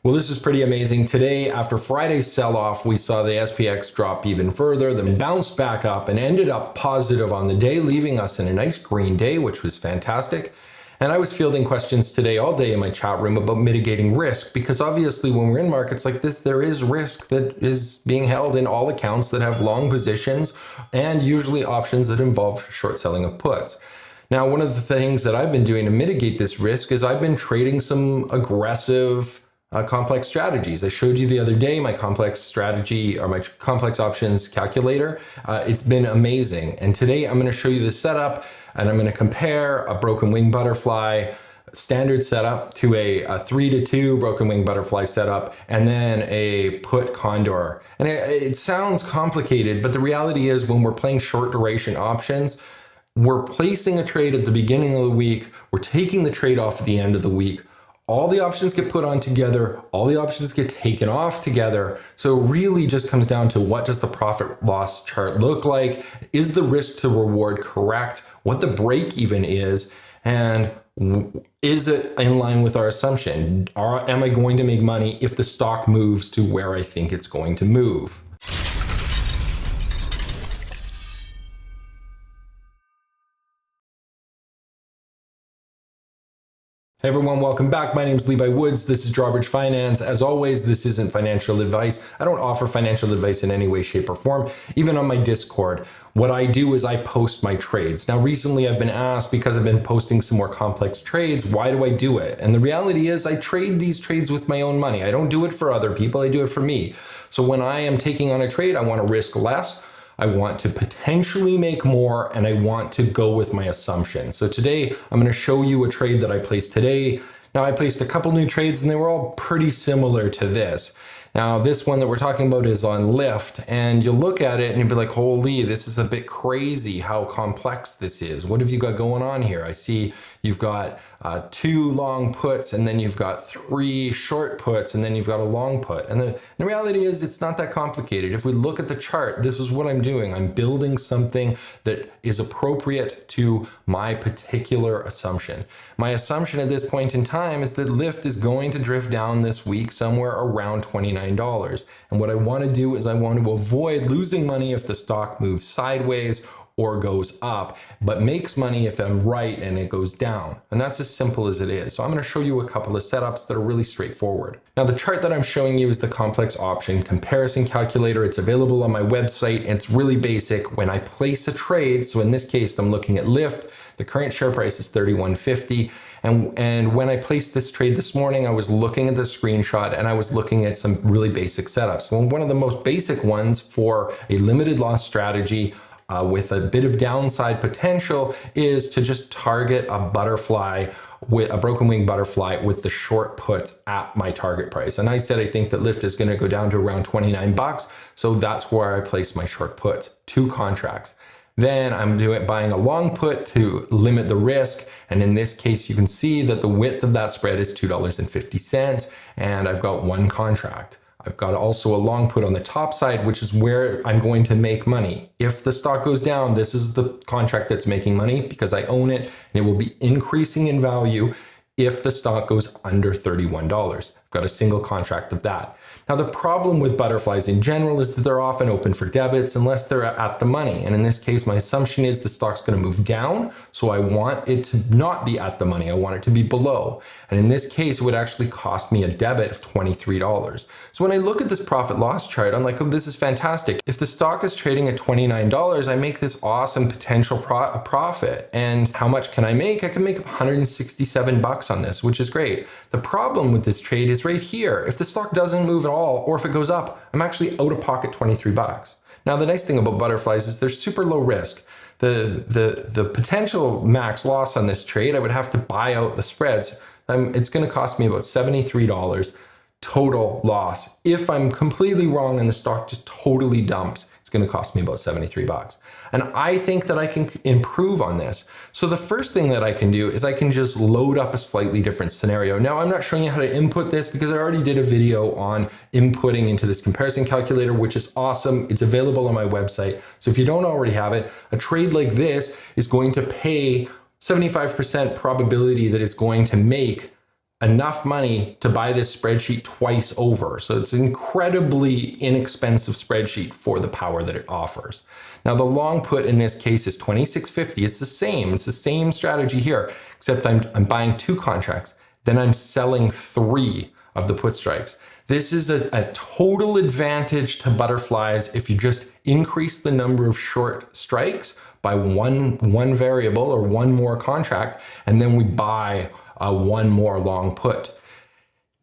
Well, this is pretty amazing. Today, after Friday's sell-off, we saw the SPX drop even further, then bounce back up and ended up positive on the day, leaving us in a nice green day, which was fantastic. And I was fielding questions today all day in my chat room about mitigating risk, because obviously when we're in markets like this, there is risk that is being held in all accounts that have long positions and usually options that involve short selling of puts. Now, one of the things that I've been doing to mitigate this risk is I've been trading some aggressive complex strategies. I showed you the other day my complex strategy or my complex options calculator. It's been amazing. And today I'm going to show you the setup, and I'm going to compare a broken wing butterfly standard setup to a 3-2 broken wing butterfly setup, and then a put condor. And it sounds complicated, but the reality is when we're playing short duration options, we're placing a trade at the beginning of the week, we're taking the trade off at the end of the week. All the options get put on together, all the options get taken off together. So it really just comes down to, what does the profit loss chart look like? Is the risk to reward correct? What the break even is? And is it in line with our assumption? Am I going to make money if the stock moves to where I think it's going to move? Hey everyone, welcome back. My name is Levi Woods. This is Drawbridge Finance. As always, this isn't financial advice. I don't offer financial advice in any way, shape, or form, even on my Discord. What I do is I post my trades. Now, recently I've been asked, because I've been posting some more complex trades, why do I do it? And the reality is I trade these trades with my own money. I don't do it for other people, I do it for me. So when I am taking on a trade, I want to risk less. I want to potentially make more, and I want to go with my assumption. So today I'm going to show you a trade that I placed today. Now, I placed a couple new trades and they were all pretty similar to this. Now, this one that we're talking about is on Lyft, and you'll look at it and you'll be like, holy, this is a bit crazy how complex this is. What have you got going on here? I see you've got 2 long puts, and then you've got 3 short puts, and then you've got a long put. And the reality is it's not that complicated. If we look at the chart, this is what I'm doing. I'm building something that is appropriate to my particular assumption. My assumption at this point in time is that Lyft is going to drift down this week somewhere around $29. And what I want to do is I want to avoid losing money if the stock moves sideways or goes up, but makes money if I'm right and it goes down. And that's as simple as it is. So I'm going to show you a couple of setups that are really straightforward. Now, the chart that I'm showing you is the complex option comparison calculator. It's available on my website, and it's really basic. When I place a trade, so in this case, I'm looking at Lyft, the current share price is $31.50. And when I placed this trade this morning, I was looking at the screenshot and I was looking at some really basic setups. Well, one of the most basic ones for a limited loss strategy with a bit of downside potential is to just target a butterfly, with a broken wing butterfly with the short puts at my target price. And I said I think that Lyft is going to go down to around 29 bucks. So that's where I place my short puts, 2 contracts. Then I'm buying a long put to limit the risk. And in this case, you can see that the width of that spread is $2.50, and I've got 1 contract. I've got also a long put on the top side, which is where I'm going to make money. If the stock goes down, this is the contract that's making money because I own it, and it will be increasing in value if the stock goes under $31. I've got a single contract of that. Now, the problem with butterflies in general is that they're often open for debits unless they're at the money. And in this case, my assumption is the stock's going to move down. So I want it to not be at the money. I want it to be below. And in this case, it would actually cost me a debit of $23. So when I look at this profit loss chart, I'm like, oh, this is fantastic. If the stock is trading at $29, I make this awesome potential profit. And how much can I make? I can make 167 bucks on this, which is great. The problem with this trade is right here. If the stock doesn't move at all, or if it goes up, I'm actually out of pocket 23 bucks. Now, the nice thing about butterflies is they're super low risk. The potential max loss on this trade, I would have to buy out the spreads. It's going to cost me about $73 total loss. If I'm completely wrong and the stock just totally dumps, it's going to cost me about 73 bucks. And I think that I can improve on this. So the first thing that I can do is I can just load up a slightly different scenario. Now, I'm not showing you how to input this because I already did a video on inputting into this comparison calculator, which is awesome. It's available on my website. So if you don't already have it, a trade like this is going to pay 75% probability that it's going to make enough money to buy this spreadsheet twice over. So it's an incredibly inexpensive spreadsheet for the power that it offers. Now the long put in this case is 26.50. It's the same strategy here, except I'm buying 2 contracts, then I'm selling 3 of the put strikes. This is a total advantage to butterflies if you just increase the number of short strikes by one variable or one more contract, and then we buy one more long put.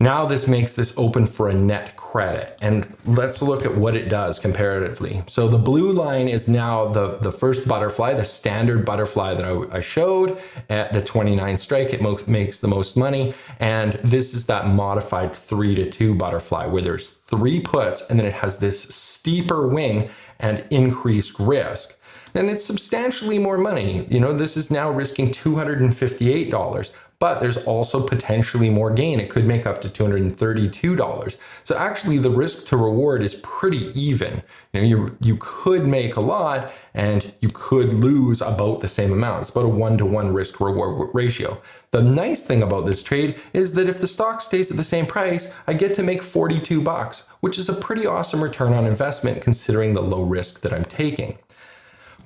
Now this makes this open for a net credit, and let's look at what it does comparatively. So the blue line is now the first butterfly, the standard butterfly that I showed at the 29 strike. It makes the most money, and this is that modified 3-2 butterfly where there's 3 puts and then it has this steeper wing and increased risk. Then it's substantially more money. You know, this is now risking $258, but there's also potentially more gain. It could make up to $232. So actually the risk to reward is pretty even. You know, you could make a lot and you could lose about the same amount. It's about a 1-to-1 risk reward ratio. The nice thing about this trade is that if the stock stays at the same price, I get to make $42, which is a pretty awesome return on investment considering the low risk that I'm taking.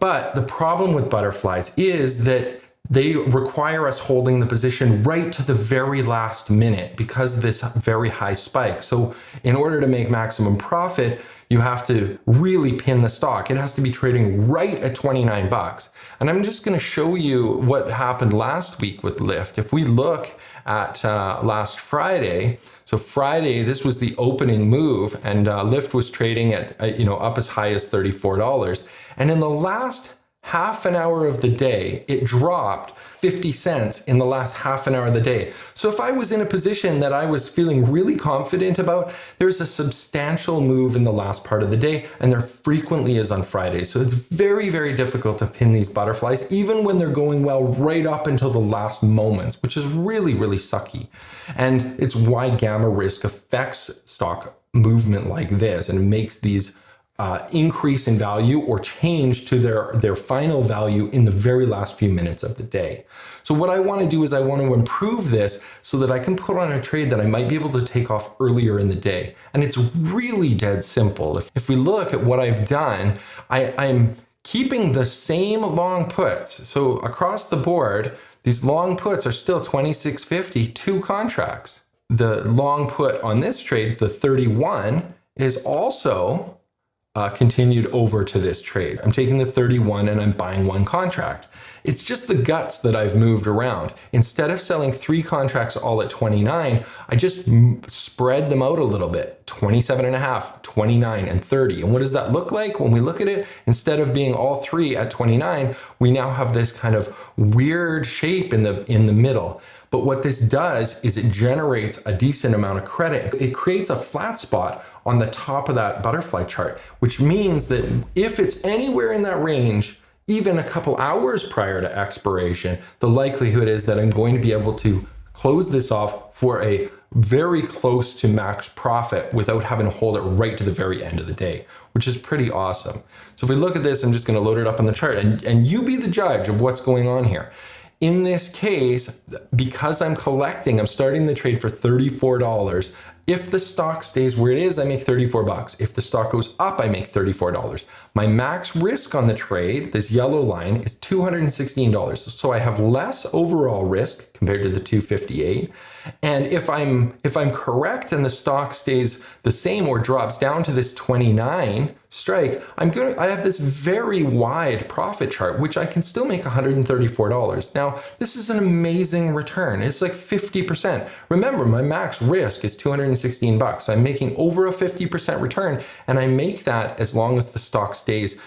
But the problem with butterflies is that they require us holding the position right to the very last minute because of this very high spike. So in order to make maximum profit, you have to really pin the stock. It has to be trading right at 29 bucks. And I'm just going to show you what happened last week with Lyft. If we look at last Friday, so Friday, this was the opening move, and Lyft was trading at up as high as $34. And in the last half an hour of the day, it dropped 50 cents in the last half an hour of the day. So if I was in a position that I was feeling really confident about, there's a substantial move in the last part of the day, and there frequently is on Fridays. So it's very, very difficult to pin these butterflies, even when they're going well right up until the last moments, which is really, really sucky. And it's why gamma risk affects stock movement like this and makes these increase in value or change to their final value in the very last few minutes of the day. So what I want to do is I want to improve this so that I can put on a trade that I might be able to take off earlier in the day. And it's really dead simple. If we look at what I've done, I'm keeping the same long puts. So across the board, these long puts are still 26.50, 2 contracts. The long put on this trade, the 31, is also continued over to this trade. I'm taking the 31 and I'm buying 1 contract. It's just the guts that I've moved around. Instead of selling 3 contracts all at 29, I just spread them out a little bit. 27.5, 29, and 30. And what does that look like? When we look at it, instead of being all 3 at 29, we now have this kind of weird shape in the middle. But what this does is it generates a decent amount of credit. It creates a flat spot on the top of that butterfly chart, which means that if it's anywhere in that range, even a couple hours prior to expiration, the likelihood is that I'm going to be able to close this off for a very close to max profit without having to hold it right to the very end of the day, which is pretty awesome. So if we look at this, I'm just going to load it up on the chart and you be the judge of what's going on here. In this case, because I'm starting the trade for $34. If the stock stays where it is, I make $34. If the stock goes up, I make $34. My max risk on the trade, this yellow line, is $216. So I have less overall risk compared to the $258. And if I'm correct and the stock stays the same or drops down to this 29 strike, I have this very wide profit chart, which I can still make $134. Now, this is an amazing return. It's like 50%. Remember, my max risk is $216. So I'm making over a 50% return, and I make that as long as the stock stays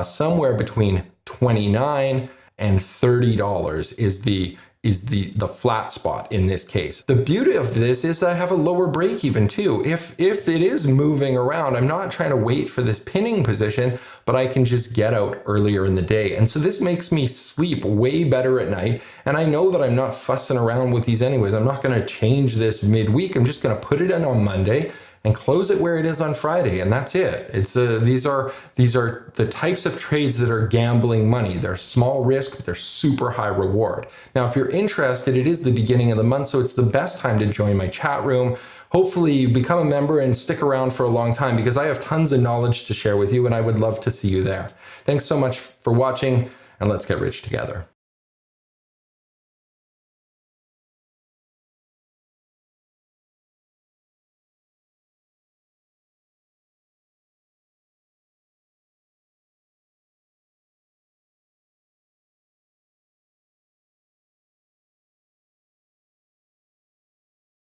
somewhere between $29 and $30 is the flat spot in this case. The beauty of this is that I have a lower break even too. If it is moving around, I'm not trying to wait for this pinning position, but I can just get out earlier in the day. And so this makes me sleep way better at night. And I know that I'm not fussing around with these anyways. I'm not going to change this midweek. I'm just going to put it in on Monday, and close it where it is on Friday, and that's it. These are the types of trades that are gambling money. They're small risk, but they're super high reward. Now, if you're interested, it is the beginning of the month, so it's the best time to join my chat room. Hopefully you become a member and stick around for a long time, because I have tons of knowledge to share with you and I would love to see you there. Thanks so much for watching, and let's get rich together.